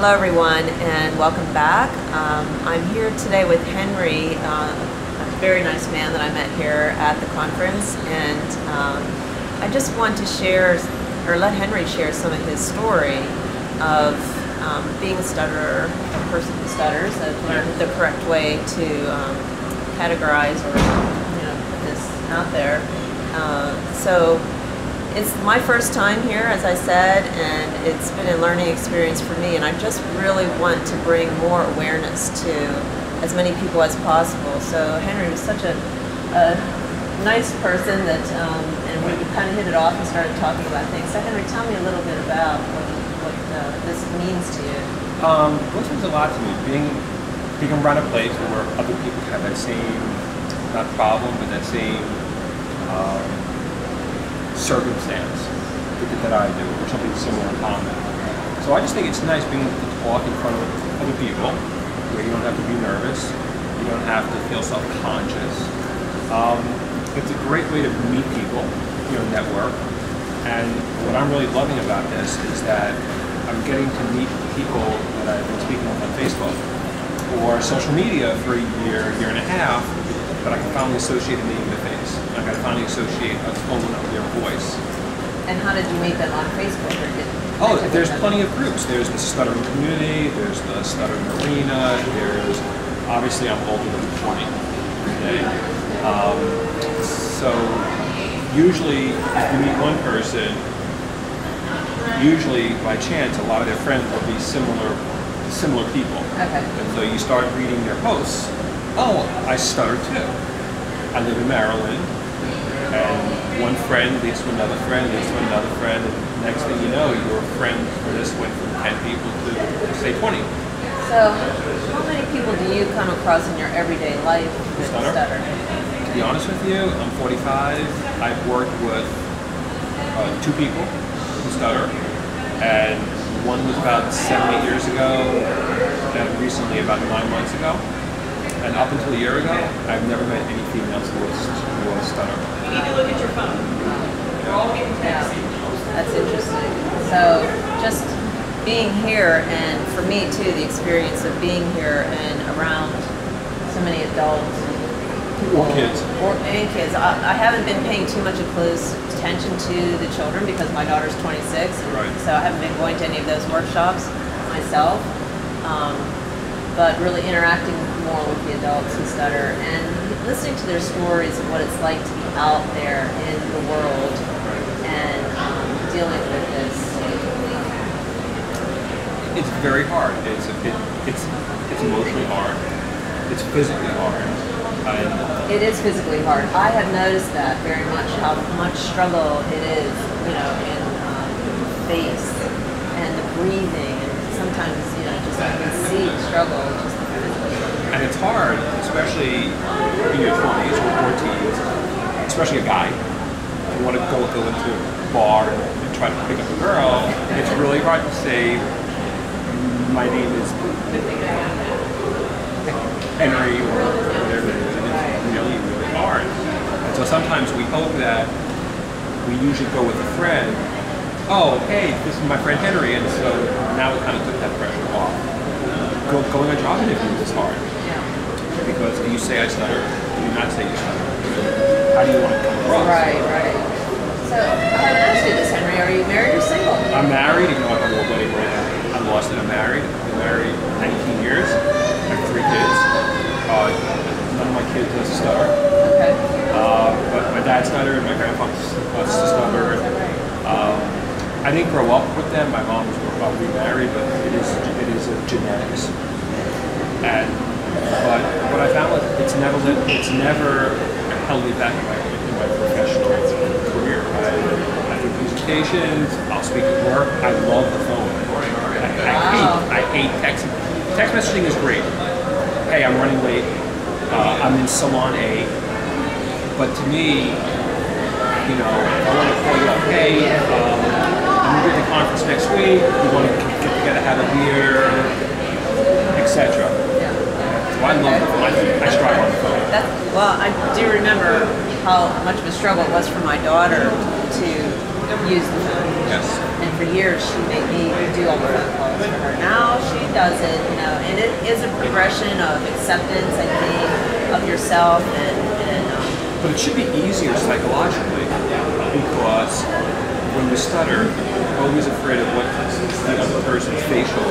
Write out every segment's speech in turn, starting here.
Hello everyone and welcome back. I'm here today with Henry, a very nice man that I met here at the conference, and I just want to share, or let Henry share some of his story of being a stutterer, a person who stutters, and learned the correct way to categorize or put this out there. So it's my first time here, as I said, and it's been a learning experience for me, and I just really want to bring more awareness to as many people as possible. So Henry was such a nice person that, and we kind of hit it off and started talking about things. So Henry, tell me a little bit about what this means to you. This means a lot to me. Being around a place where other people have that same, not problem, but that same circumstance that I do, or something similar in common. So I just think it's nice being able to talk in front of other people, where you don't have to be nervous, you don't have to feel self-conscious. It's a great way to meet people, network. And what I'm really loving about this is that I'm getting to meet people that I've been speaking with on Facebook or social media for a year and a half, but I can finally associate a name to face. I can finally associate a tone of their voice. And how did you meet them on Facebook? Or there's plenty of groups. There's the stuttering community, there's the stuttering arena, there's, obviously I'm older than 20 today. So usually if you meet one person, usually by chance a lot of their friends will be similar people. Okay. And so you start reading their posts. Oh, I stutter too. I live in Maryland, and one friend leads to another friend, leads to another friend, and next thing you know, your friend list went from 10 people to, say, 20. So, how many people do you come across in your everyday life that stutter? To be honest with you, I'm 45. I've worked with 2 people who stutter, and one was about 7-8 years ago, and recently about 9 months ago. And up until a year ago, I've never met any females who was stutter. You need to look at your phone. They're all being texting. That's interesting. So just being here, and for me too, the experience of being here and around so many adults. Or kids. And kids. I haven't been paying too much of close attention to the children because my daughter's 26. Right. So I haven't been going to any of those workshops myself. But really interacting more with the adults who stutter and listening to their stories of what it's like to be out there in the world and dealing with this. It's very hard. It's emotionally hard. It's physically hard. It is physically hard. I have noticed that very much, how much struggle it is, in the face and the breathing, and sometimes, just I can see struggle. And it's hard, especially in your 20s or 40s, especially a guy. You want to go into a bar and try to pick up a girl. It's really hard to say, my name is Henry or whatever it is. And it's really, really hard. And so sometimes we hope that we usually go with a friend. Oh, hey, this is my friend Henry, and so now it kind of took that pressure off. Going on job interviews is hard. Because do you say I stutter? Do you not say you stutter? How do you want to come across? Right. So, I haven't asked you this, Henry. Are you married or single? I'm married, even though I have a wedding ring. I'm lost and I'm married. I've been married 19 years. I have 3 kids. None of my kids stutter. Okay. But my dad stuttered, my grandpa stuttered. I didn't grow up with them. My mom was probably married, but it is genetics. But what I found was it's never held me back in my professional career. I do presentations. I'll speak at work. I love the phone. I hate texting. Text messaging is great. Hey, I'm running late. I'm in Salon A. But to me, I want to call you up. Hey, I'm going to the conference next week. We want to get together, have a beer, etc. I love the phone. I strive on the phone. Well, I do remember how much of a struggle it was for my daughter to use the phone. Yes. And for years, she made me do all the phone calls for her. Now she does it, you know, and it is a progression of acceptance, I think, of yourself and But it should be easier psychologically because when you stutter, you're always afraid of what the other person's facial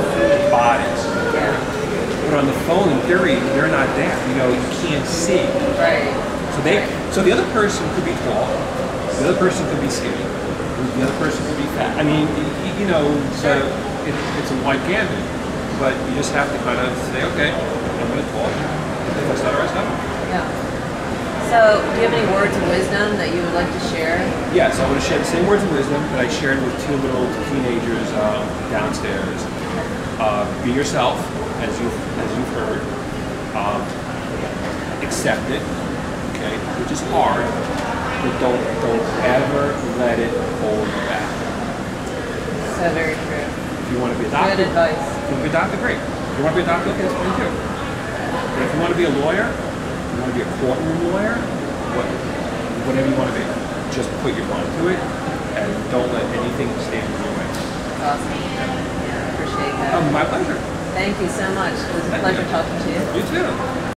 body is. yeah, But on the phone, in theory, they're not there. You know, you can't see. right. So the other person could be tall, the other person could be skinny, the other person could be fat. I mean, you know, so it's a wide gamut. But you just have to kind of say, okay, I'm going to talk. If I stutter, I stutter. Yeah. So, do you have any words of wisdom that you would like to share? Yes, I want to share the same words of wisdom that I shared with two little teenagers downstairs. Be yourself, as you've heard. Accept it, okay, which is hard, but don't ever let it hold you back. So very true. If you want to be a doctor, Good advice. if you want to be a doctor, great. If you want to be a doctor, okay, that's what you do. But if you want to be a lawyer, you want to be a courtroom lawyer, whatever you want to be, just put your mind to it and don't let anything stand in your way. Awesome. Yeah, I appreciate that. My pleasure. Thank you so much. It was a pleasure talking to you. You too.